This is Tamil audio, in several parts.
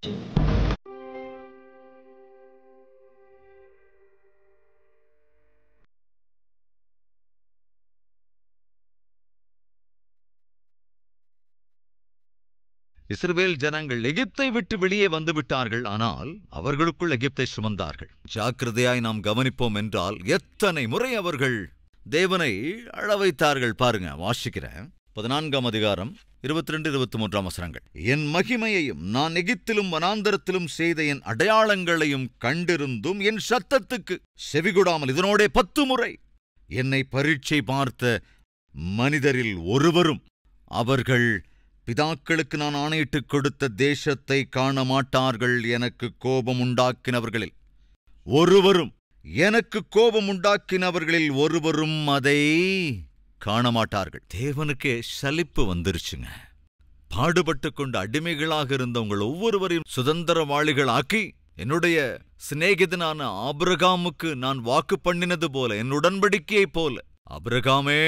இஸ்ரவேல் ஜனங்கள் எகிப்தை விட்டு வெளியே வந்து விட்டார்கள். ஆனால் அவர்களுக்குள் எகிப்தை சுமந்தார்கள். ஜாக்கிரதையாய் நாம் கவனிப்போம் என்றால் எத்தனை முறை அவர்கள் தேவனை அழ வைத்தார்கள் பாருங்க. வாசிக்கிறேன் 14ஆம் அதிகாரம் 22-23 வசனங்கள். என் மகிமையையும் நான் எகிப்திலும் வனாந்தரத்திலும் செய்த என் அடையாளங்களையும் கண்டிருந்தும் என் சத்தத்துக்கு செவிகொடாமல் இதனோடே 10 முறை என்னை பரீட்சை பார்த்த மனிதரில் ஒருவரும் அவர்கள் பிதாக்களுக்கு நான் ஆணையிட்டுக் கொடுத்த தேசத்தை காண மாட்டார்கள். எனக்கு கோபம் உண்டாக்கினவர்களில் ஒருவரும் அதை காண மாட்டார்கள். தேவனுக்கே சலிப்பு வந்துருச்சுங்க. பாடுபட்டு கொண்டு அடிமைகளாக இருந்த உங்கள் ஒவ்வொருவரையும் சுதந்திரவாளிகள் ஆக்கி என்னுடைய சிநேகிதனான ஆபிரகாமுக்கு நான் வாக்கு பண்ணினது போல, என் உடன்படிக்கையைப் போல, ஆபிரகாமே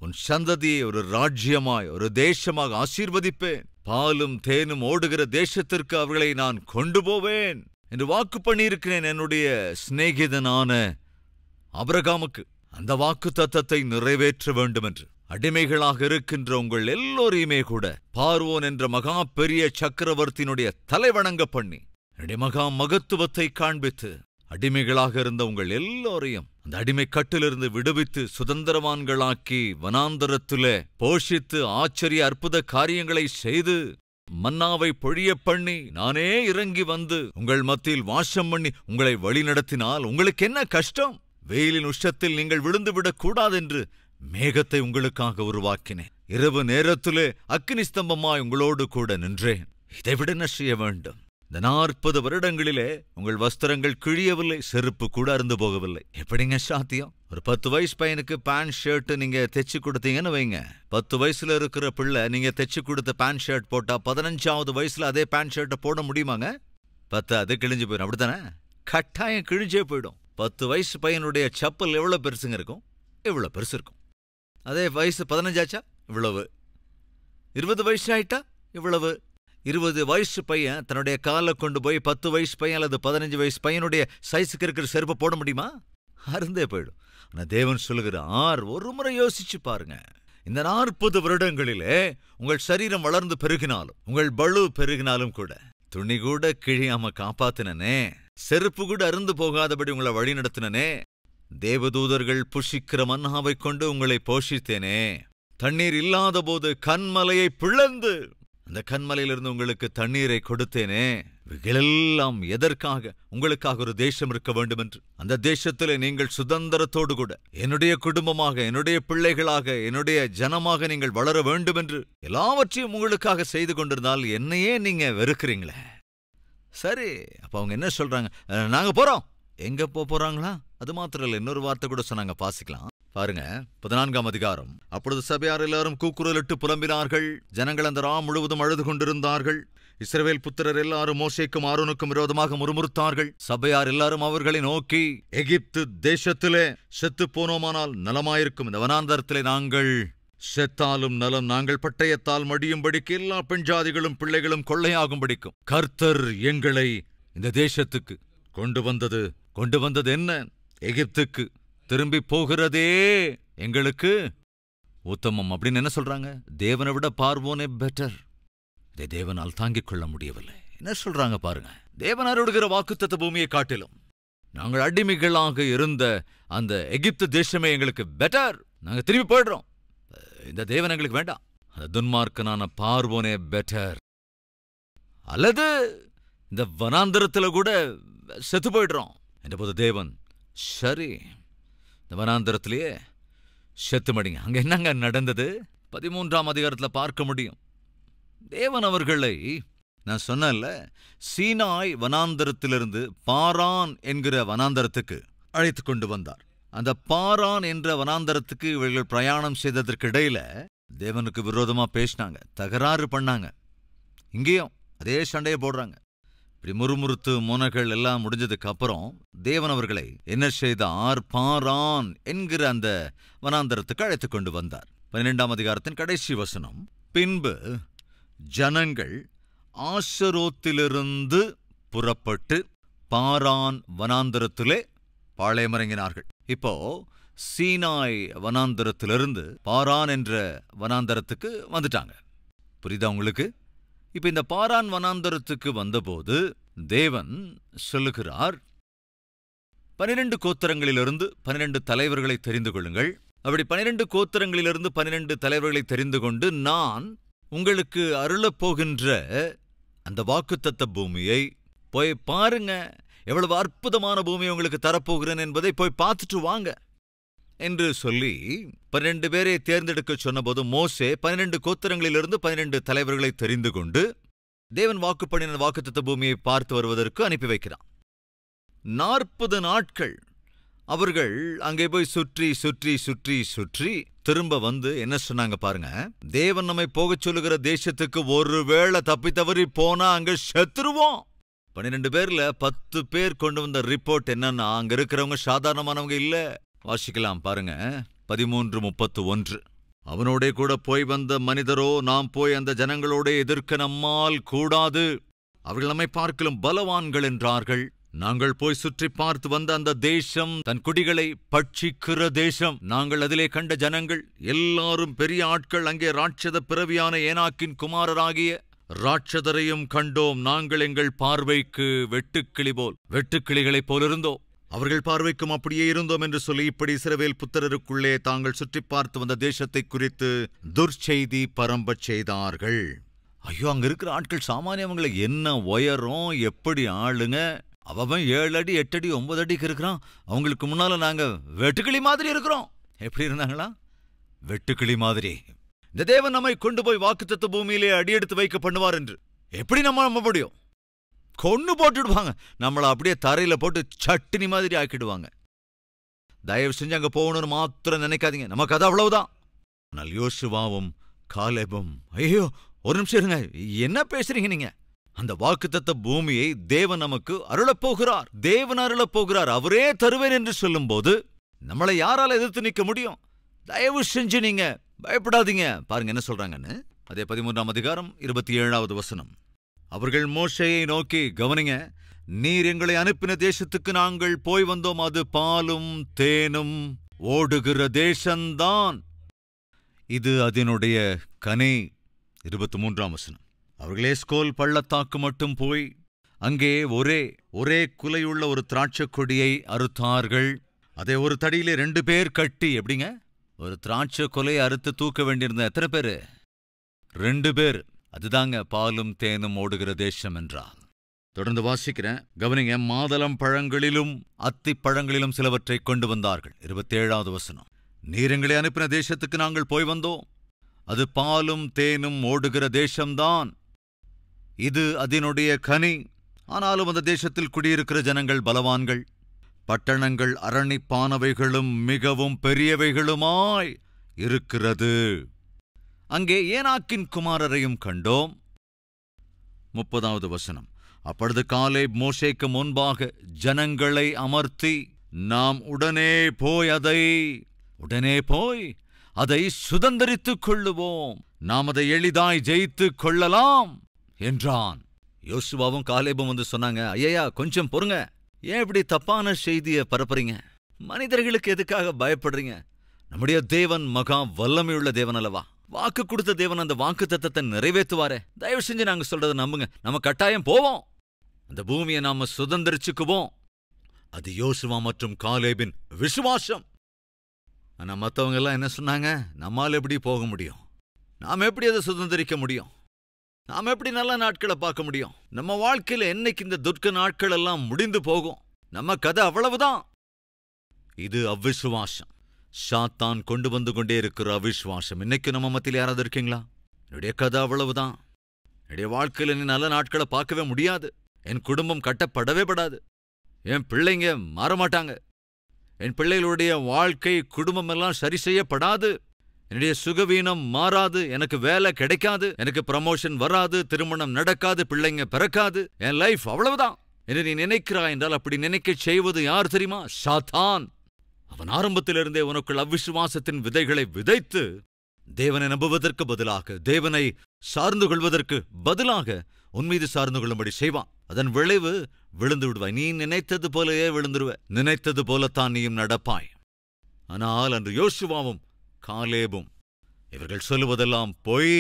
உன் சந்ததியை ஒரு ராஜ்யமாய் ஒரு தேசமாக ஆசீர்வதிப்பேன், பாலும் தேனும் ஓடுகிற தேசத்திற்கு அவர்களை நான் கொண்டு போவேன் என்று வாக்கு பண்ணியிருக்கிறேன் என்னுடைய சிநேகிதனான ஆபிரகாமுக்கு. அந்த வாக்கு தத்தத்தை நிறைவேற்ற வேண்டும் என்று அடிமைகளாக இருக்கின்ற உங்கள் எல்லோரையுமே கூட பார்வோன் என்ற மகா பெரிய சக்கரவர்த்தியினுடைய தலைவணங்க பண்ணி என்னுடைய மகா மகத்துவத்தை காண்பித்து அடிமைகளாக இருந்த உங்கள் எல்லோரையும் அந்த அடிமை கட்டிலிருந்து விடுவித்து சுதந்திரவான்களாக்கி வனாந்தரத்திலே போஷித்து ஆச்சரிய அற்புத காரியங்களை செய்து மன்னாவை பொழிய பண்ணி நானே இறங்கி வந்து உங்கள் மத்தியில் வாசம் பண்ணி உங்களை வழிநடத்தினால் உங்களுக்கு என்ன கஷ்டம்? வெயிலின் உஷ்டத்தில் நீங்கள் விழுந்துவிடக் கூடாதென்று மேகத்தை உங்களுக்காக உருவாக்கினேன். இரவு நேரத்திலே அக்கினி ஸ்தம்பமாய் உங்களோடு கூட நின்றேன். இதைவிட என்ன செய்ய வேண்டும்? இந்த 40 வருடங்களிலே உங்கள் வஸ்திரங்கள் கிழியவில்லை, செருப்பு கூட அருந்து போகவில்லை. எப்படிங்க சாத்தியம்? ஒரு 10 வயசு பையனுக்கு பேண்ட் ஷர்ட் நீங்க தைச்சு கொடுத்தீங்கன்னு வைங்க. 10 வயசுல இருக்கிற பிள்ளை நீங்க தைச்சு கொடுத்த பேண்ட் ஷர்ட் போட்டா 15ஆவது வயசுல அதே பேண்ட் ஷர்ட்டை போட முடியுமாங்க? 10 அது கிழிஞ்சு போயிடும். அப்படித்தானே? கட்டாயம் கிழிஞ்சே போயிடும். 10 வயசு பையனுடைய செப்பல் எவ்வளவு பெருசுங்க இருக்கும்? இவ்வளவு பெருசு இருக்கும். அதே வயசு 15 ஆச்சா இவ்வளவு, 20 வயசு ஆயிட்டா இவ்வளவு. 20 வயசு பையன் தன்னுடைய காலை கொண்டு போய் 10 வயசு பையன் அல்லது 15 வயசு பையனுடைய சைஸுக்கு இருக்கிற செருப்பை போட முடியுமா? அருந்தே போயிடும். ஆனா தேவன் சொல்லுகிறார், ஒரு முறை யோசிச்சு பாருங்க. இந்த 40 வருடங்களிலே உங்கள் சரீரம் வளர்ந்து பெருகினாலும் உங்கள் பளு பெருகினாலும் கூட துணி கூட கிழியாம காப்பாத்தினனே, செருப்பு கூட அருந்து போகாதபடி உங்களை வழி நடத்தினனே, தேவதூதர்கள் புஷிக்கிற மன்னாவை கொண்டு உங்களை போஷித்தேனே, தண்ணீர் இல்லாத போது கண்மலையை பிளந்து அந்த கண்மலையிலிருந்து உங்களுக்கு தண்ணீரை கொடுத்தேனே, இவைகளெல்லாம் எதற்காக? உங்களுக்காக ஒரு தேசம் இருக்க வேண்டும் என்று. அந்த தேசத்திலே நீங்கள் சுதந்திரத்தோடு கூட என்னுடைய குடும்பமாக, என்னுடைய பிள்ளைகளாக, என்னுடைய ஜனமாக நீங்கள் வளர வேண்டும் என்று எல்லாவற்றையும் உங்களுக்காக செய்து கொண்டிருந்தால் என்னையே நீங்க வெறுக்கிறீங்களே. சரி, அப்ப அவங்க என்ன சொல்றாங்க? நாங்க போறோம். எங்க போறாங்களா? அது மாத்திரம் இல்ல, இன்னொரு வார்த்தை கூட சொன்னாங்க. பாசிக்கலாம் பாருங்க. 14ஆம் அதிகாரம். அப்பொழுது சபையார் எல்லாரும் கூக்குரலிட்டு புலம்பினார்கள். ஜனங்கள் அந்த ராம் முழுவதும் அழுது கொண்டிருந்தார்கள். இஸ்ரவேல் புத்திரர் எல்லாரும் மோசேக்கும் ஆரோனுக்கும் விரோதமாக முறுமுறுத்தார்கள். சபையார் எல்லாரும் அவர்களை நோக்கி, எகிப்து தேசத்திலே செத்து போனோமானால் நலமாயிருக்கும். இந்த வனாந்தரத்திலே நாங்கள் செத்தாலும் நலம். நாங்கள் பட்டயத்தால் மடியும்படிக்கு எல்லா பெண் ஜாதிகளும் பிள்ளைகளும் கொள்ளையாகும்படிக்கும் கர்த்தர் எங்களை இந்த தேசத்துக்கு கொண்டு வந்தது என்ன? எகிப்துக்கு திரும்பி போகிறதே எங்களுக்கு உத்தமம் அப்படின்னு என்ன சொல்றாங்க? தேவனை விட பார்வோனே பெட்டர். இதை தேவனால் தாங்கிக் கொள்ள முடியவில்லை. என்ன சொல்றாங்க பாருங்க. தேவன் அருளுகிற வாக்குத்தத்த பூமியை காட்டிலும் நாங்கள் அடிமைகளாக இருந்த அந்த எகிப்து தேசமே எங்களுக்கு பெட்டர். நாங்க திரும்பி போயிடுறோம். இந்த தேவன் எங்களுக்கு வேண்டாம். அந்த துன்மார்க்கனான பார்வோனே பெட்டர். அல்லது இந்த வனாந்தரத்துல கூட செத்து போயிடுறோம் என்ற போது தேவன், சரி இந்த வனாந்தரத்திலேயே செத்து மடிங்க. அங்க என்னங்க நடந்தது? 13ஆம் அதிகாரத்தில் பார்க்க முடியும். தேவன் அவர்களை, நான் சொன்னேன்ல, சீனாய் வனாந்தரத்திலிருந்து பாரான் என்கிற வனாந்தரத்துக்கு அழைத்து கொண்டு வந்தார். அந்த பாரான் என்ற வனாந்தரத்துக்கு இவர்கள் பிரயாணம் செய்ததற்கு இடையில தேவனுக்கு விரோதமா பேசினாங்க, தகராறு பண்ணாங்க. இங்கேயும் அதே சண்டையை போடுறாங்க. இப்படி முறுமுறுத்து முனகள் எல்லாம் முடிஞ்சதுக்கு அப்புறம் தேவன் அவர்களை என்ன செய்தார்? பாரான் என்கிற அந்த வனாந்தரத்துக்கு அழைத்து கொண்டு வந்தார். 12ஆம் அதிகாரத்தின் கடைசி வசனம். பின்பு ஜனங்கள் ஆஷரோத்திலிருந்து புறப்பட்டு பாரான் வனாந்தரத்திலே பாளையமிறங்கினார்கள். இப்போ சீனாய் வனாந்தரத்திலிருந்து பாரான் என்ற வனாந்தரத்துக்கு வந்துட்டாங்க. புரியுதா உங்களுக்கு? இப்ப இந்த பாரான் வனாந்தரத்துக்கு வந்தபோது தேவன் சொல்லுகிறார், 12 கோத்திரங்களிலிருந்து 12 தலைவர்களை தெரிந்து கொள்ளுங்கள். அப்படி 12 கோத்திரங்களிலிருந்து 12 தலைவர்களை தெரிந்து கொண்டு நான் உங்களுக்கு அருளப்போகின்ற அந்த வாக்குத்தத்த பூமியை போய் பாருங்க, எவ்வளவு அற்புதமான பூமியை உங்களுக்கு தரப்போகிறேன் என்பதை போய் பார்த்துட்டு வாங்க என்று சொல்லி 12 பேரை தேர்ந்தெடுக்க சொன்னபோது மோசே 12 கோத்திரங்களிலிருந்து 12 தலைவர்களை தெரிந்து கொண்டு தேவன் வாக்கு பண்ணின வாக்குத்தத்த பூமியை பார்த்து வருவதற்கு அனுப்பி வைக்கிறான். 40 நாட்கள் அவர்கள் அங்கே போய் சுற்றி சுற்றி சுற்றி சுற்றி திரும்ப வந்து என்ன சொன்னாங்க பாருங்க, தேவன் நம்மை போகச் சொல்லுகிற தேசத்துக்கு ஒருவேளை தப்பி தவறி போனா அங்க செத்துருவோம். 12 பேர்ல 10 பேர் கொண்டு வந்த ரிப்போர்ட் என்னன்னா, அங்க இருக்கிறவங்க சாதாரணமானவங்க இல்ல. வாசிக்கலாம் பாருங்க, 13:31. அவனோட கூட போய் வந்த மனிதரோ, நாம் போய் அந்த ஜனங்களோட எதிர்க்க நம்மால் கூடாது, அவர்கள் நம்மை பார்க்கலும் பலவான்கள் என்றார்கள். நாங்கள் போய் சுற்றி பார்த்து வந்த அந்த தேசம் தன் குடிகளை பட்சிக்கிற தேசம். நாங்கள் அதிலே கண்ட ஜனங்கள் எல்லாரும் பெரிய ஆட்கள். அங்கே ராட்சத பிறவியான ஏனாக்கின் குமாரராகிய ராட்சதரையும் கண்டோம். நாங்கள் எங்கள் பார்வைக்கு வெட்டுக்கிளிகளைப் போலிருந்தோம், அவர்கள் பார்வைக்கும் அப்படியே இருந்தோம் என்று சொல்லி இப்படி இஸ்ரவேல் புத்திரருக்குள்ளே தாங்கள் சுற்றி பார்த்து வந்த தேசத்தை குறித்து துர்ச்செய்தி பரம்பச் செய்தார்கள். ஐயோ, அங்க இருக்கிற ஆட்கள் சாமானியவங்களை என்ன உயரம், எப்படி ஆளுங்க, அவன் 7 அடி 8 அடி 9 அடிக்கு இருக்கிறான், அவங்களுக்கு முன்னால நாங்க வெட்டுக்கிளி மாதிரி இருக்கிறோம். எப்படி இருந்தாங்களா? வெட்டுக்கிளி மாதிரி. இந்த தேவன் நம்மை கொண்டு போய் வாக்குத்தத்த பூமியிலே அடியெடுத்து வைக்க பண்ணுவார் என்று எப்படி நம்ம நம்ப முடியும்? கொன்னு போட்டுடுவாங்க, நம்மளை அப்படியே தரையில போட்டு சட்டினி மாதிரி ஆக்கிடுவாங்க. தயவு செஞ்சு அங்க போகணும்னு மாத்திரம் நினைக்காதீங்க, நமக்கு அது அவ்வளவுதான். ஆனால் யோசுவாவும் காலேபும், ஐயோ ஒரு நிமிஷம் இருங்க, என்ன பேசுறீங்க நீங்க? அந்த வாக்குத்தத்த பூமியை தேவன் நமக்கு அருளப்போகிறார், தேவன் அருளப்போகிறார், அவரே தருவேன் என்று சொல்லும் போது நம்மளை யாரால எதிர்த்து நிற்க முடியும்? தயவு செஞ்சு நீங்க பயப்படாதீங்க. பாருங்க என்ன சொல்றாங்கன்னு. அதே 13ஆம் அதிகாரம் 27வது வசனம். அவர்கள் மோசேயை நோக்கி, கவனிங்க, நீர் எங்களை அனுப்பின தேசத்துக்கு நாங்கள் போய் வந்தோம், அது பாலும் தேனும் ஓடுகிற தேசம்தான், இது அதனுடைய கனி. 23ஆம் வசனம். அவர்கள் எஸ்கோல் பள்ளத்தாக்கு மட்டும் போய் அங்கே ஒரே குலையுள்ள ஒரு திராட்சை கொடியை அறுத்தார்கள். அதை ஒரு தடியிலே 2 பேர் கட்டி, எப்படிங்க ஒரு திராட்சை கொலையை அறுத்து தூக்க வேண்டியிருந்த எத்தனை பேரு? 2 பேர். அதுதாங்க பாலும் தேனும் ஓடுகிற தேசம் என்றால். தொடர்ந்து வாசிக்கிறேன், கவனிங்க. மாதளம் பழங்களிலும் அத்திப் பழங்களிலும் சிலவற்றை கொண்டு வந்தார்கள். 27வது வசனம். நீர் எங்களை அனுப்பின தேசத்துக்கு நாங்கள் போய் வந்தோம், அது பாலும் தேனும் ஓடுகிற தேசம்தான், இது அதனுடைய கனி. ஆனாலும் அந்த தேசத்தில் குடியிருக்கிற ஜனங்கள் பலவான்கள், பட்டணங்கள் அரணிப்பானவைகளும் மிகவும் பெரியவைகளுமாய் இருக்கிறது. அங்கே ஏனாக்கின் குமாரரையும் கண்டோம். 30வது வசனம். அப்பொழுது காலேப் மோசேக்கு முன்பாக ஜனங்களை அமர்த்தி, நாம் உடனே போய் அதை சுதந்தரித்துக் கொள்ளுவோம், நாம் அதை எளிதாய் ஜெயித்துக் கொள்ளலாம் என்றான். யோசுவாவும் காலேபும் வந்து சொன்னாங்க, ஐயா கொஞ்சம் பொறுங்க, ஏன் இப்படி தப்பான செய்தியை பரப்புறீங்க? மனிதர்களுக்கு எதுக்காக பயப்படுறீங்க? நம்முடைய தேவன் மகா வல்லமையுள்ள தேவன் அல்லவா? வாக்கு கொடுத்த தேவன் அந்த வாக்கு தத்தத்தை நிறைவேற்றுவாரே. தயவு செஞ்சு நாங்க சொல்றதை நம்புங்க, நம்ம கட்டாயம் போவோம், அந்த பூமியை நாம சுதந்திரிச்சுக்குவோம். அது யோசுவா மற்றும் காலேபின் விசுவாசம். ஆனா மற்றவங்க எல்லாம் என்ன சொன்னாங்க? நம்மால் எப்படி போக முடியும்? நாம் எப்படி அதை சுதந்திரிக்க முடியும்? நாம் எப்படி நல்ல நாட்களை பார்க்க முடியும்? நம்ம வாழ்க்கையில என்னைக்கு இந்த துர்க்க நாட்கள் எல்லாம் முடிந்து போகும்? நம்ம கதை அவ்வளவுதான். இது அவ்விசுவாசம், சாத்தான் கொண்டு வந்து கொண்டே இருக்கிற அவிசுவாசம். இன்னைக்கு நம்ம மத்தியில் யாராவது இருக்கீங்களா? என்னுடைய கதை அவ்வளவுதான், என்னுடைய வாழ்க்கையில நீ நல்ல நாட்களை பார்க்கவே முடியாது, என் குடும்பம் கட்டப்படவே படாது, என் பிள்ளைங்க மாறமாட்டாங்க, என் பிள்ளைகளுடைய வாழ்க்கை குடும்பம் எல்லாம் சரி செய்யப்படாது, என்னுடைய சுகவீனம் மாறாது, எனக்கு வேலை கிடைக்காது, எனக்கு ப்ரமோஷன் வராது, திருமணம் நடக்காது, பிள்ளைங்க பிறக்காது, என் லைஃப் அவ்வளவுதான் என்று நீ நினைக்கிறாய் என்றால் அப்படி நினைக்க செய்வது யார் தெரியுமா? சாத்தான். அவன் ஆரம்பத்திலிருந்தே உனக்குள் அவிசுவாசத்தின் விதைகளை விதைத்து தேவனை நம்புவதற்கு பதிலாக, தேவனை சார்ந்து கொள்வதற்கு பதிலாக உன்மீது சார்ந்து கொள்ளும்படி செய்வான். அதன் விளைவு விழுந்து விடுவாய். நீ நினைத்தது போலவே விழுந்துருவ. நினைத்தது போலத்தான் நீயும் நடப்பாய். ஆனால் அன்று யோசுவாவும் காலேபும் இவர்கள் சொல்லுவதெல்லாம் பொய்.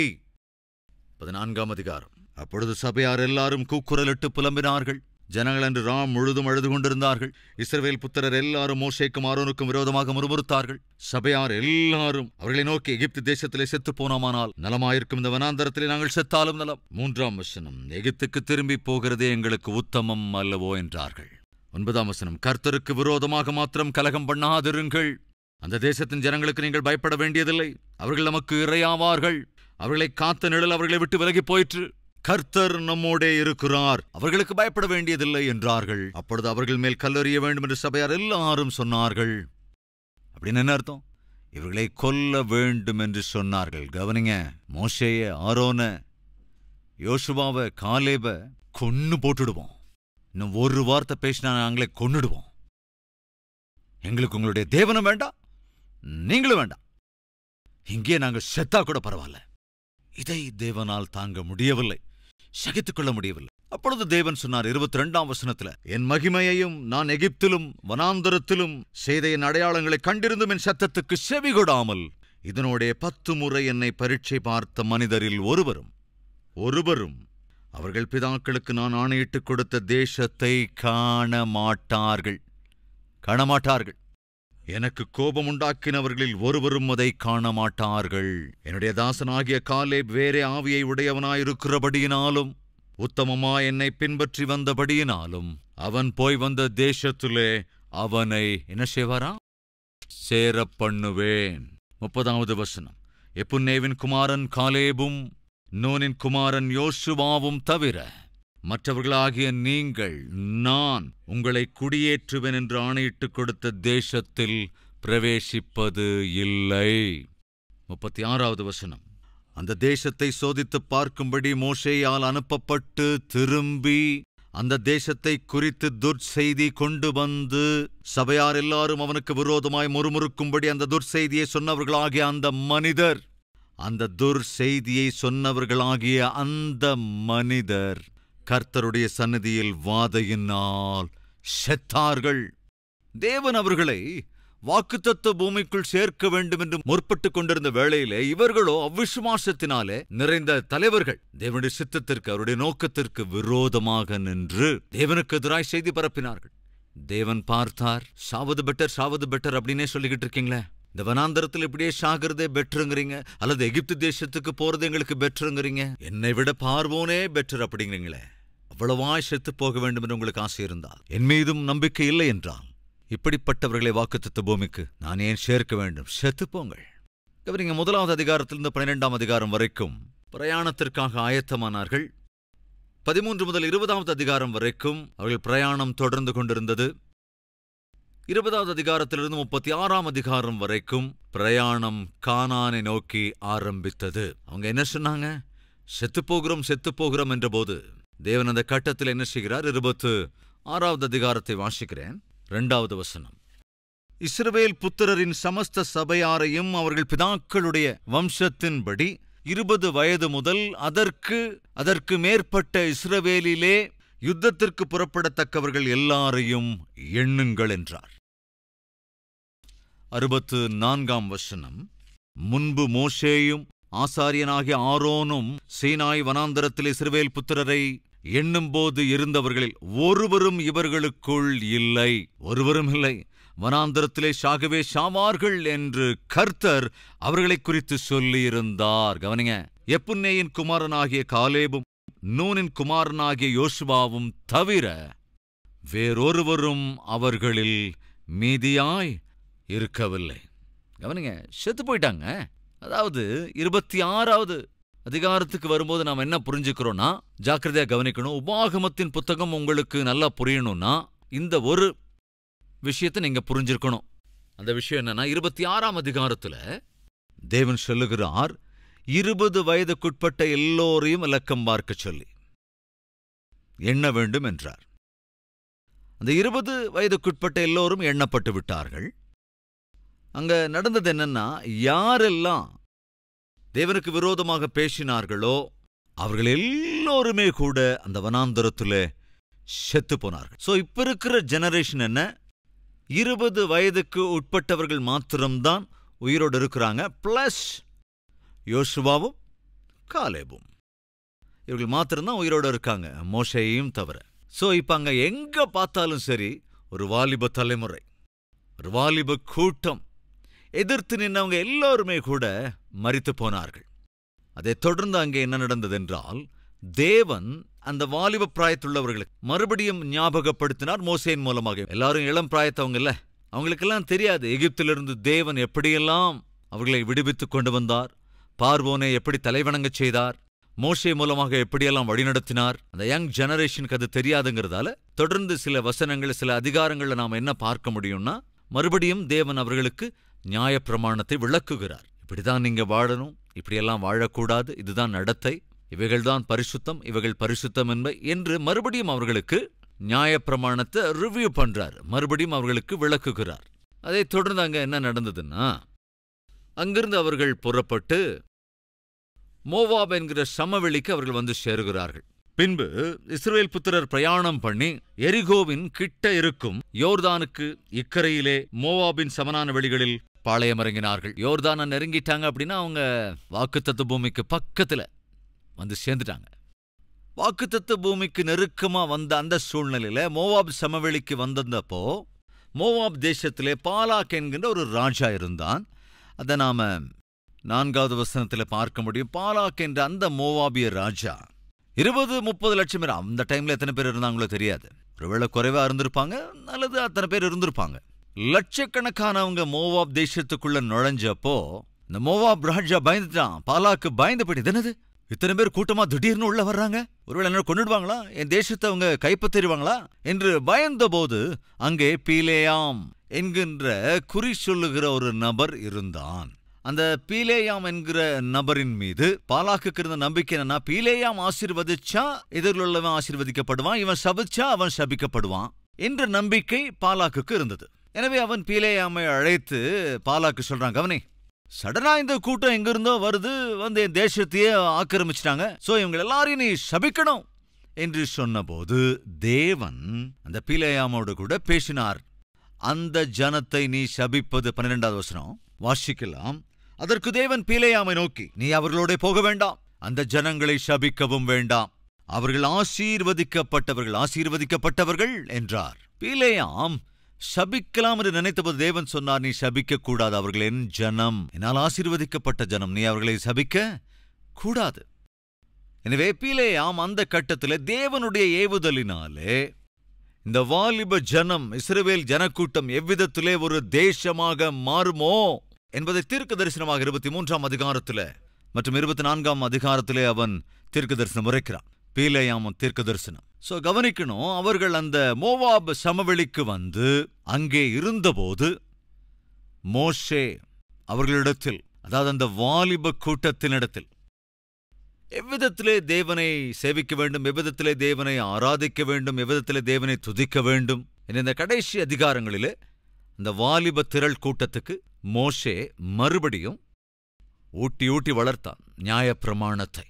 14ஆம் அதிகாரம். அப்பொழுது சபையார் எல்லாரும் கூக்குரலிட்டு புலம்பினார்கள். ஜனங்கள் அன்று ராம் முழுதும் அழுது கொண்டிருந்தார்கள். இஸ்ரவேல் புத்திரர் எல்லாரும் மோசேக்கும் ஆரோனுக்கும் விரோதமாக முறுமுறுத்தார்கள். சபையார் எல்லாரும் அவர்களை நோக்கி, எகிப்து தேசத்திலே செத்து போனோமானால் நலமாயிருக்கும், இந்த வனாந்தரத்திலே நாங்கள் செத்தாலும் நலம். 3ஆம் வசனம். எகிப்துக்கு திரும்பி போகிறதே எங்களுக்கு உத்தமம் அல்லவோ என்றார்கள். 9ஆம் வசனம். கர்த்தருக்கு விரோதமாக மாத்திரம் கலகம் பண்ணாதிருங்கள். அந்த தேசத்தின் ஜனங்களுக்கு நீங்கள் பயப்பட வேண்டியதில்லை. அவர்கள் நமக்கு இரையாவார்கள். அவர்களை காத்த நிழல் அவர்களை விட்டு விலகி போயிற்று. கர்த்தர் நம்மோடே இருக்கிறார், அவர்களுக்கு பயப்பட வேண்டியதில்லை என்றார்கள். அப்பொழுது அவர்கள் மேல் கல்லெறிய வேண்டும் என்று சபையார் எல்லாரும் சொன்னார்கள். அப்படின்னு என்ன அர்த்தம்? இவர்களை கொல்ல வேண்டும் என்று சொன்னார்கள். கவனிங்க, மோசேய, ஆரோன, யோசுவாவை, காலேப கொன்னு போட்டுடுவோம். இன்னும் ஒரு வார்த்தை பேசினா நாங்களே கொன்னுடுவோம். எங்களுக்கு உங்களுடைய தேவனும் வேண்டாம், நீங்களும் வேண்டாம். இங்கே நாங்கள் செத்தா கூட பரவாயில்ல. இதை தேவனால் தாங்க முடியவில்லை, சகித்துக் கொள்ள முடியவில்லை. அப்பொழுது தேவன் சொன்னார் 22ஆம் வசனத்துல, என் மகிமையையும் நான் எகிப்திலும் வனாந்தரத்திலும் செய்த என் அடையாளங்களை கண்டிருந்தும் என் சத்தத்துக்கு செவி கொடாமல் இதனோட 10 முறை என்னை பரீட்சை பார்த்த மனிதரில் ஒருவரும் அவர்கள் பிதாக்களுக்கு நான் ஆணையிட்டுக் கொடுத்த தேசத்தை காணமாட்டார்கள். எனக்கு கோபம் உண்டாக்கினவர்களில் ஒருவரும் அதை காணமாட்டார்கள். என்னுடைய தாசனாகிய காலேப் வேறே ஆவியை உடையவனாயிருக்கிறபடியினாலும் உத்தமமா என்னை பின்பற்றி வந்தபடியினாலும் அவன் போய் வந்த தேசத்திலே அவனை என்ன செய்வாரா? சேர பண்ணுவேன். 30ஆவது வசனம். எப்புன்னேவின் குமாரன் காலேபும் நூனின் குமாரன் யோசுவாவும் தவிர மற்றவர்களாகிய நீங்கள் நான் உங்களை குடியேற்றுவேன் என்று ஆணையிட்டுக் கொடுத்த தேசத்தில் பிரவேசிப்பது இல்லை. 36ஆவது வசனம். அந்த தேசத்தை சோதித்துப் பார்க்கும்படி மோசேயால் அனுப்பப்பட்டு திரும்பி அந்த தேசத்தை குறித்து துர்ச்செய்தி கொண்டு வந்து சபையார் எல்லாரும் அவனுக்கு விரோதமாய் முறுமுறுக்கும்படி அந்த துர்ச்செய்தியை சொன்னவர்களாகிய அந்த துர்ச்செய்தியை சொன்னவர்களாகிய அந்த மனிதர் கர்த்தருடைய சந்நிதியில் வாதையினால் செத்தார்கள். தேவன் அவர்களை வாக்குத்தத்த பூமிக்குள் சேர்க்க வேண்டும் என்று முற்பட்டுக் கொண்டிருந்த வேளையிலே இவர்களோ அவ்விசுவாசத்தினாலே நிறைந்த தலைவர்கள் தேவனுடைய சித்தத்திற்கு, அவருடைய நோக்கத்திற்கு விரோதமாக நின்று தேவனுக்கு எதிராய் செய்தி பரப்பினார்கள். தேவன் பார்த்தார். சாவது பெட்டர் அப்படின்னே சொல்லிக்கிட்டு இருக்கீங்களே, இந்த வனாந்தரத்தில் இப்படியே சாகிறதே பெட்டருங்கிறீங்க, அல்லது எகிப்து தேசத்துக்கு போறது எங்களுக்கு பெட்டருங்கிறீங்க, என்னை விட பார்வோனே பெட்டர் அப்படிங்கிறீங்களே. அவ்வளவாய் செத்து போக வேண்டும் என்று உங்களுக்கு ஆசை இருந்தால், என் மீதும் நம்பிக்கை இல்லை என்றால், இப்படிப்பட்டவர்களை வாக்குத்தத்த பூமிக்கு நான் ஏன் சேர்க்க வேண்டும்? செத்துப்போங்கள். கவனிங்க, 1ஆவது அதிகாரத்திலிருந்து 12ஆம் அதிகாரம் வரைக்கும் பிரயாணத்திற்காக ஆயத்தமானார்கள். 13 முதல் 20ஆவது அதிகாரம் வரைக்கும் அவர்கள் பிரயாணம் தொடர்ந்து கொண்டிருந்தது. 20ஆவது அதிகாரத்திலிருந்து 36ஆம் அதிகாரம் வரைக்கும் பிரயாணம் கானானை நோக்கி ஆரம்பித்தது. அவங்க என்ன சொன்னாங்க? செத்துப்போகிறோம் என்ற போது தேவன் அந்த கட்டத்தில் என்ன செய்கிறார்? 26ஆவது அதிகாரத்தை வாசிக்கிறேன். 2வது வசனம். இஸ்ரவேல் புத்திரரின் சமஸ்த சபையாரையும் அவர்கள் பிதாக்களுடைய வம்சத்தின்படி 20 வயது முதல் அதற்கு மேற்பட்ட இஸ்ரவேலிலே யுத்தத்திற்கு புறப்படத்தக்கவர்கள் எல்லாரையும் எண்ணுங்கள் என்றார். 64ஆம் வசனம். முன்பு மோசேயும் ஆசாரியனாகிய ஆரோனும் சீனாய் வனாந்தரத்தில் இஸ்ரவேல் புத்திரரை எண்ணும்போது இருந்தவர்களில் ஒருவரும் இவர்களுக்குள் இல்லை, வனாந்தரத்திலே சாகவே சாவார்கள் என்று கர்த்தர் அவர்களை குறித்து சொல்லியிருந்தார். கவனிங்க, எப்புன்னேயின் குமாரனாகிய காலேபும் நூனின் குமாரனாகிய யோசுவாவும் தவிர வேறொருவரும் அவர்களில் மீதியாய் இருக்கவில்லை. கவனிங்க, செத்து போயிட்டாங்க. அதாவது 26ஆவது அதிகாரத்துக்கு வரும்போது நாம் என்ன புரிஞ்சுக்கிறோம்னா, ஜாக்கிரதையா கவனிக்கணும். உபாகமத்தின் புத்தகம் உங்களுக்கு நல்லா புரியணும்னா இந்த ஒரு விஷயத்தை நீங்க புரிஞ்சிருக்கணும். அந்த விஷயம் என்னன்னா, 26ஆம் அதிகாரத்துல தேவன் சொல்லுகிறார், 20 வயதுக்குட்பட்ட எல்லோரையும் இலக்கம் பார்க்க சொல்லி எண்ண வேண்டும் என்றார். அந்த 20 வயதுக்குட்பட்ட எல்லோரும் எண்ணப்பட்டு விட்டார்கள். அங்க நடந்தது என்னன்னா, யாரெல்லாம் தேவனுக்கு விரோதமாக பேசினார்களோ, அவர்கள் எல்லோருமே கூட அந்த வனாந்தரத்துல செத்து போனார்கள். சோ இப்ப இருக்கிற ஜெனரேஷன் என்ன, 20 வயதுக்கு உட்பட்டவர்கள் மாத்திரம்தான் உயிரோடு இருக்கிறாங்க. பிளஸ் யோசுவாவும் காலேபும், இவர்கள் மாத்திரம்தான் உயிரோடு இருக்காங்க, மோசேயையும் தவிர. சோ இப்ப அங்க எங்க பார்த்தாலும் சரி ஒரு வாலிப தலைமுறை, ஒரு வாலிப கூட்டம், எதிர்த்து நின்றவங்க எல்லோருமே கூட மரித்து போனார்கள். அதைத் தொடர்ந்து அங்கே என்ன நடந்தது என்றால், தேவன் அந்த வாலிப பிராயத்துள்ளவர்களுக்கு மறுபடியும் ஞாபகப்படுத்தினார் மோசேயின் மூலமாக. எல்லாரும் இளம் பிராயத்தவங்க இல்ல, அவங்களுக்கெல்லாம் தெரியாது எகிப்திலிருந்து தேவன் எப்படியெல்லாம் அவர்களை விடுவித்துக் கொண்டு வந்தார், பார்வோனை எப்படி தலைவணங்கச் செய்தார், மோசே மூலமாக எப்படியெல்லாம் வழிநடத்தினார். அந்த யங் ஜெனரேஷனுக்கு அது தெரியாதுங்கிறதால தொடர்ந்து சில வசனங்கள், சில அதிகாரங்களை நாம் என்ன பார்க்க முடியும்னா, மறுபடியும் தேவன் அவர்களுக்கு நியாயப்பிரமாணத்தை விளக்குகிறார். இப்படிதான் நீங்க வாழணும், இப்படியெல்லாம் வாழக்கூடாது, இதுதான் நடத்தை, இவைகள்தான் பரிசுத்தம், இவைகள் பரிசுத்தம் என்று மறுபடியும் அவர்களுக்கு நியாயப்பிரமாணத்தை ரிவ்யூ பண்றார், மறுபடியும் அவர்களுக்கு விளக்குகிறார். அதைத் தொடர்ந்து அங்க என்ன நடந்ததுன்னா, அங்கிருந்து அவர்கள் புறப்பட்டு மோவாப் என்கிற சமவெளிக்கு அவர்கள் வந்து சேருகிறார்கள். பின்பு இஸ்ரவேல் புத்திரர் பிரயாணம் பண்ணி எரிகோவின் கிட்ட இருக்கும் யோர்தானுக்கு இக்கரையிலே மோவாபின் சமனான வெளிகளில் பாளையமிறங்கினார்கள். யோர்தானை நெருங்கிட்டாங்க அப்படின்னா அவங்க வாக்குத்தத்த பூமிக்கு பக்கத்துல வந்து சேர்ந்துட்டாங்க. வாக்குத்தத்த பூமிக்கு நெருக்கமா வந்த அந்த சூழ்நிலையில மோவாப் சமவெளிக்கு வந்தப்போ மோவாப் தேசத்திலே பாலாக் என்கின்ற ஒரு ராஜா இருந்தான். அதை நாம 4வது வசனத்தில் பார்க்க முடியும். பாலாக் என்ற அந்த மோவாபிய ராஜா 20-30 லட்சம் பேர், அந்த டைம்ல எத்தனை பேர் இருந்தாங்களோ தெரியாது, ஒருவேளை குறைவா இருந்திருப்பாங்க அல்லது அத்தனை பேர் இருந்திருப்பாங்க. லட்சக்கணக்கானவங்க மோவாப் தேசத்துக்குள்ள நுழைஞ்சப்போ இந்த மோவாப் ராஜா பயந்துட்டான். பாலாக்கு பயந்துபடி, என்னது இத்தனை பேர் கூட்டமா திடீர்னு உள்ள வர்றாங்க, ஒருவேளை என்ன கொண்டுடுவாங்களா, என் தேசத்தை அவங்க கைப்பற்றிடுவாங்களா என்று பயந்தபோது அங்கே பீலேயாம் என்கின்ற குறி சொல்லுகிற ஒரு நபர் இருந்தான். அந்த பீலேயாம் என்கிற நபரின் மீது பாலாக்குக்கு இருந்த நம்பிக்கை என்னன்னா, பீலேயாம் ஆசீர்வதிச்சா எதிரிலுள்ளவன் ஆசீர்வதிக்கப்படுவான், இவன் சபிச்சா அவன் சபிக்கப்படுவான் என்ற நம்பிக்கை பாலாக்குக்கு இருந்தது. எனவே அவன் பீலேயாமை அழைத்து பாலாக்கு சொல்றான், கவனி, சடனா இந்த கூட்டம் எங்கிருந்தோ வருது, வந்து என் தேசத்தையே ஆக்கிரமிச்சிட்டாங்க, சோ இவங்க எல்லாரையும் நீ சபிக்கணும் என்று சொன்னபோது தேவன் அந்த பீலேயாமோடு கூட பேசினார். அந்த ஜனத்தை நீ சபிப்பது 12வது வசனம் வாசிக்கலாம். அதற்கு தேவன் பீலேயாமை நோக்கி, நீ அவர்களோட போக வேண்டாம், அந்த ஜனங்களை சபிக்கவும் வேண்டாம், அவர்கள் ஆசீர்வதிக்கப்பட்டவர்கள் என்றார். பீலேயாம் சபிக்கலாம் என்று நினைத்தபோது தேவன் சொன்னார், நீ சபிக்க கூடாது, அவர்கள் என் ஜனம், என்னால் ஆசீர்வதிக்கப்பட்ட ஜனம், நீ அவர்களை சபிக்க கூடாது. எனவே பீலேயாம் அந்த கட்டத்தில் தேவனுடைய ஏவுதலினாலே இந்த வாலிப ஜனம், இஸ்ரவேல் ஜனக்கூட்டம் எவ்விதத்திலே ஒரு தேசமாக மாறுமோ என்பதை தீர்க்க தரிசனமாக 23ஆம் அதிகாரத்தில் மற்றும் 24ஆம் அதிகாரத்திலே அவன் தீர்க்க தரிசனம் உரைக்கிறான். பீலேயாம் தீர்க்க தரிசனம். சோ கவனிக்கணும், அவர்கள் அந்த மோவாப் சமவெளிக்கு வந்து அங்கே இருந்தபோது மோசே அவர்களிடத்தில், அதாவது அந்த வாலிப கூட்டத்தினிடத்தில் எவ்விதத்திலே தேவனை சேவிக்க வேண்டும், எவ்விதத்திலே தேவனை ஆராதிக்க வேண்டும், எவ்விதத்திலே தேவனை துதிக்க வேண்டும் என்ற இந்த கடைசி அதிகாரங்களிலே இந்த வாலிப திரள் கூட்டத்துக்கு மோசே மறுபடியும் ஊட்டி வளர்த்தான் நியாயப்பிரமாணத்தை.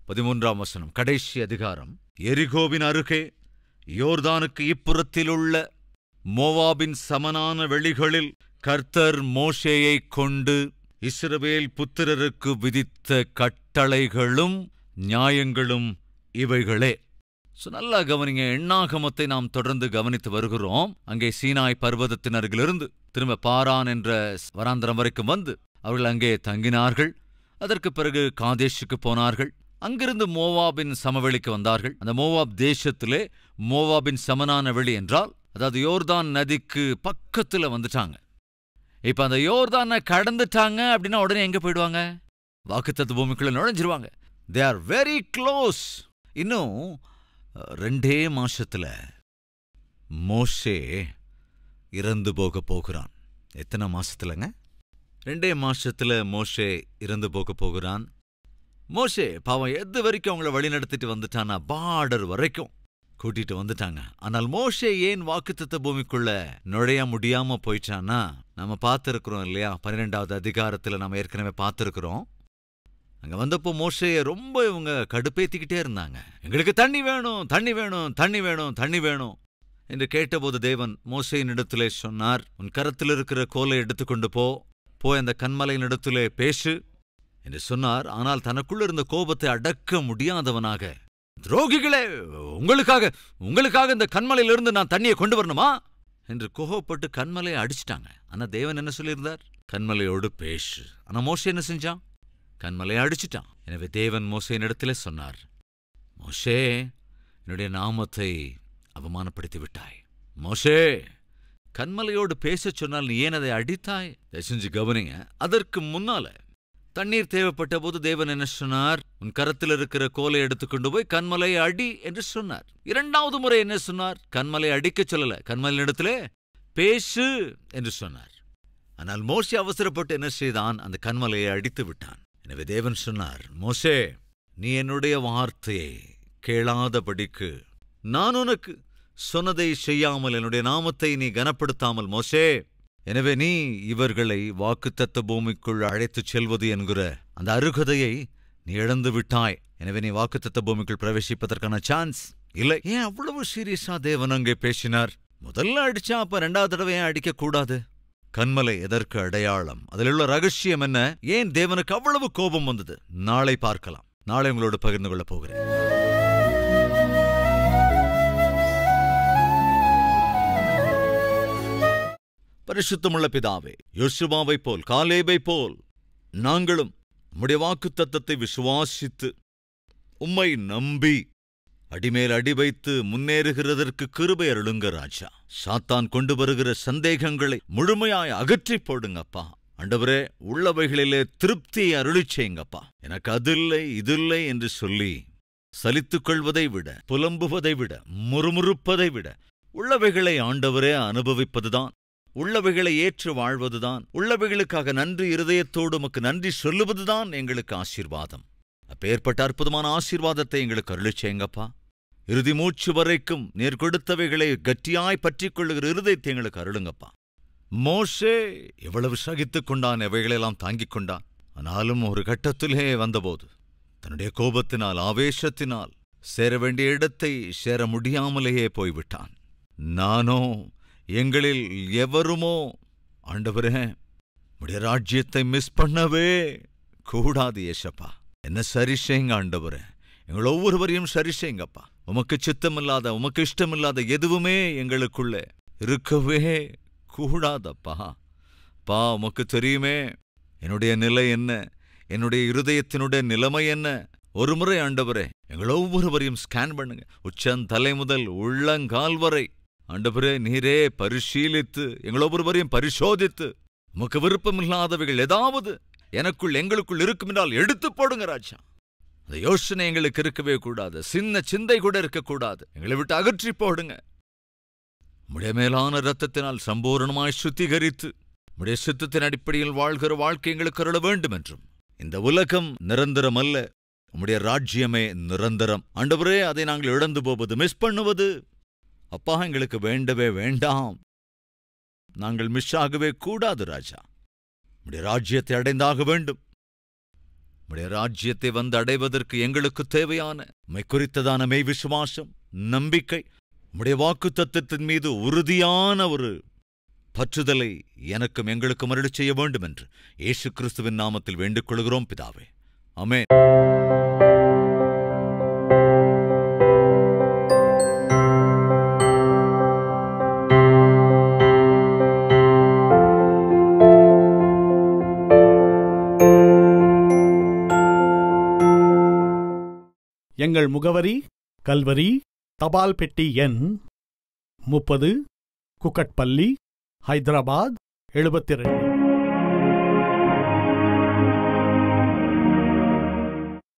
13ஆம் வசனம் கடைசி அதிகாரம். எரிகோவின் அருகே யோர்தானுக்கு இப்புறத்திலுள்ள மோவாபின் சமனான வெளிகளில் கர்த்தர் மோசேயைக் கொண்டு இஸ்ரவேல் புத்திரருக்கு விதித்த கட்டளைகளும் நியாயங்களும் இவைகளே. நல்லா கவனிங்க, எண்ணாகமத்தை நாம் தொடர்ந்து கவனித்து வருகிறோம். அங்கே சீனாய் பர்வதத்தின் அருகிலிருந்து திரும்ப பாரான் என்ற வராந்தரம் வரைக்கும் வந்து அவர்கள் அங்கே தங்கினார்கள். அதற்கு பிறகு காதேஷுக்கு போனார்கள். அங்கிருந்து மோவாபின் சமவெளிக்கு வந்தார்கள். அந்த மோவாப் தேசத்திலே மோவாபின் சமனான வெளி என்றால், அதாவது யோர்தான் நதிக்கு பக்கத்துல வந்துட்டாங்க. இப்ப அந்த யோர்தானை கடந்துட்டாங்க அப்படின்னா உடனே எங்க போயிடுவாங்க? வாக்குத்தத்த பூமிக்குள்ள நுழைஞ்சிருவாங்க. They are very close. இன்னும் 2 மாசத்துல மோசே இறந்து போக போகிறான். எத்தனை மாசத்துலங்க? 2 மாசத்துல மோசே இறந்து போக போகிறான். மோசே பாவம் எது வரைக்கும் அவங்கள வழி நடத்திட்டு வந்துட்டானா, பார்டர் வரைக்கும் கூட்டிட்டு வந்துட்டாங்க. ஆனால் மோசே ஏன் வாக்குத்தத்த பூமிக்குள்ள நுழைய முடியாம போயிட்டான்னா, நம்ம பார்த்திருக்கிறோம் இல்லையா? 12வது அதிகாரத்துல நம்ம ஏற்கனவே பார்த்திருக்கிறோம். அங்க வந்தப்போ மோசேயை ரொம்ப இவங்க கடுப்பேத்திக்கிட்டே இருந்தாங்க. எங்களுக்கு தண்ணி வேணும், தண்ணி வேணும், தண்ணி வேணும், தண்ணி வேணும் என்று கேட்டபோது தேவன் மோசேயின் இடத்திலே சொன்னார், உன் கரத்தில் இருக்கிற கோலை எடுத்துக்கொண்டு போய் அந்த கன்மலையின் இடத்திலே பேசு என்று சொன்னார். ஆனால் தனக்குள்ள இருந்த கோபத்தை அடக்க முடியாதவனாக, துரோகிகளே, உங்களுக்காக இந்த கன்மலையிலிருந்து நான் தண்ணியை கொண்டு வரணுமா என்று கோபப்பட்டு கன்மலையை அடிச்சிட்டாங்க. ஆனா தேவன் என்ன சொல்லியிருந்தார்? கன்மலையோடு பேசு. ஆனா மோசே என்ன செஞ்சான்? கன்மலையை அடிச்சிட்டான். எனவே தேவன் மோசேயின் இடத்திலே சொன்னார், மோசே, என்னுடைய நாமத்தை அவமானப்படுத்தி விட்டாய். மோசே, கன்மலையோடு பேசச் சொன்னால் நீ ஏன் அதை அடித்தாய்? செஞ்சு கவனிங்க. அதற்கு முன்னால தண்ணீர் தேவைப்பட்ட போது தேவன் என்ன சொன்னார்? உன் கரத்தில் இருக்கிற கோலை எடுத்துக்கொண்டு போய் கன்மலையை அடி என்று சொன்னார். இரண்டாவது முறை என்ன சொன்னார்? கன்மலை அடிக்க சொல்லல, கன்மலையின் இடத்திலே பேசு என்று சொன்னார். ஆனால் மோசே அவசரப்பட்டு என்ன செய்தான்? அந்த கன்மலையை அடித்து விட்டான். எனவே தேவன் சொன்னார், மோசே, நீ என்னுடைய வார்த்தையை கேளாதபடிக்கு நான் உனக்கு சொன்னதை செய்யாமல் என்னுடைய நாமத்தை நீ கனப்படுத்தாமல், மோசே, எனவே நீ இவர்களை வாக்குத்தத்த பூமிக்குள் அழைத்துச் செல்வது என்கிற அந்த அருகதையை நீ இழந்து விட்டாய். எனவே நீ வாக்குத்தத்த பூமிக்குள் பிரவேசிப்பதற்கான சான்ஸ் இல்லை. ஏன் அவ்வளவு சீரியஸா தேவன் அங்கே பேசினார்? முதல்ல அடிச்சா, அப்ப 2வது தடவை ஏன் அடிக்கக்கூடாது? கன்மலை எதற்கு அடையாளம்? அதில் உள்ள ரகசியம் என்ன? ஏன் தேவனுக்கு அவ்வளவு கோபம் வந்தது? நாளை பார்க்கலாம். நாளை உங்களோடு பகிர்ந்து கொள்ளப் போகிறேன். பரிசுத்தமுள்ள பிதாவே, யோசுவாவைப் போல், காலேபைப் போல் நாங்களும் உம்முடைய வாக்குத்தத்தத்தை விசுவாசித்து உம்மை நம்பி அடிமேல் அடி வைத்து முன்னேறுகிறதற்கு கிருபை அருளுங்க ராஜா. சாத்தான் கொண்டு வருகிற சந்தேகங்களை முழுமையாய் அகற்றி போடுங்கப்பா. ஆண்டவரே, உள்ளவைகளிலே திருப்தியை அருளிச் செய்யுங்கப்பா. எனக்கு அதில்லை இதில்லை என்று சொல்லி சலித்துக் கொள்வதை விட, புலம்புவதை விட, முறுமுறுப்பதை விட உள்ளவைகளை ஆண்டவரே அனுபவிப்பதுதான், உள்ளவைகளை ஏற்று வாழ்வதுதான், உள்ளவைகளுக்காக நன்றி இருதயத்தோடு உமக்கு நன்றி சொல்லுவதுதான் எங்களுக்கு ஆசீர்வாதம். அப்பேற்பட்ட அற்புதமான ஆசீர்வாதத்தை எங்களுக்கு அருளிச் செய்யுங்கப்பா. இறுதி மூச்சு வரைக்கும் நீர் கொடுத்தவைகளை கட்டியாய் பற்றிக் கொள்ளுகிற இருதயத்தை எங்களுக்கு அருளுங்கப்பா. மோசே எவ்வளவு சகித்துக் கொண்டான், எவைகளெல்லாம் தாங்கிக் கொண்டான். ஆனாலும் ஒரு கட்டத்திலே வந்தபோது தன்னுடைய கோபத்தினால், ஆவேசத்தினால் சேர வேண்டிய இடத்தை சேர முடியாமலேயே போய்விட்டான். நானோ, எங்களில் எவருமோ ஆண்டவரே உம்முடைய ராஜ்யத்தை மிஸ் பண்ணவே கூடாது ஏசப்பா. என்ன சரி செய்யுங்க ஆண்டவரே, எங்கள் ஒவ்வொருவரையும் சரி செய்யுங்கப்பா. உமக்கு சித்தமில்லாத, உமக்கு இஷ்டமில்லாத எதுவுமே எங்களுக்குள்ளே இருக்கவே கூடாதப்பா. பா, உமக்கு தெரியுமே என்னுடைய நிலை என்ன, என்னுடைய இருதயத்தினுடைய நிலைமை என்ன. ஒரு முறை ஆண்டவரே எங்கள் ஒவ்வொருவரையும் ஸ்கேன் பண்ணுங்க, உச்சந்தலை முதல் உள்ளங்கால் வரை. ஆண்டவரே, நீரே பரிசீலித்து எங்கள் ஒவ்வொருவரையும் பரிசோதித்து உமக்கு விருப்பமில்லாதவைகள் ஏதாவது எனக்குள் எங்களுக்குள் இருக்கும் என்றால் எடுத்து போடுங்க ராஜா. அந்த யோசனை எங்களுக்கு இருக்கவே கூடாது, சின்ன சிந்தை கூட இருக்கக்கூடாது. எங்களை விட்டு அகற்றி போடுங்க. உம்முடைய மேலான இரத்தத்தினால் சம்பூர்ணமாய் சுத்திகரித்து உம்முடைய சித்தத்தின் அடிப்படையில் வாழ்கிற வாழ்க்கை எங்களுக்கு அருள வேண்டும் என்றும், இந்த உலகம் நிரந்தரம் அல்ல, உம்முடைய ராஜ்யமே நிரந்தரம். ஆண்டவரே, அதை நாங்கள் இழந்து போவது, மிஸ் பண்ணுவது அப்பா எங்களுக்கு வேண்டவே வேண்டாம். நாங்கள் மிஸ் ஆகவே கூடாது ராஜா. உம்முடைய ராஜ்யத்தை அடைந்தாக வேண்டும். உம்முடைய ராஜ்யத்தை வந்து அடைவதற்கு எங்களுக்கு தேவையான உம்மை குறித்ததான மெய் விசுவாசம், நம்பிக்கை, உம்முடைய வாக்குத்தத்தத்தின் மீது உறுதியான ஒரு பற்றுதலை எனக்கும் எங்களுக்கும் அருளிச் செய்ய வேண்டும் என்று இயேசு கிறிஸ்துவின் நாமத்தில் வேண்டிக் கொள்கிறோம் பிதாவே. ஆமென். எங்கள் முகவரி: கல்வரி, தபால் பெட்டி எண் 30, குக்கட்பள்ளி, ஹைதராபாத் 72.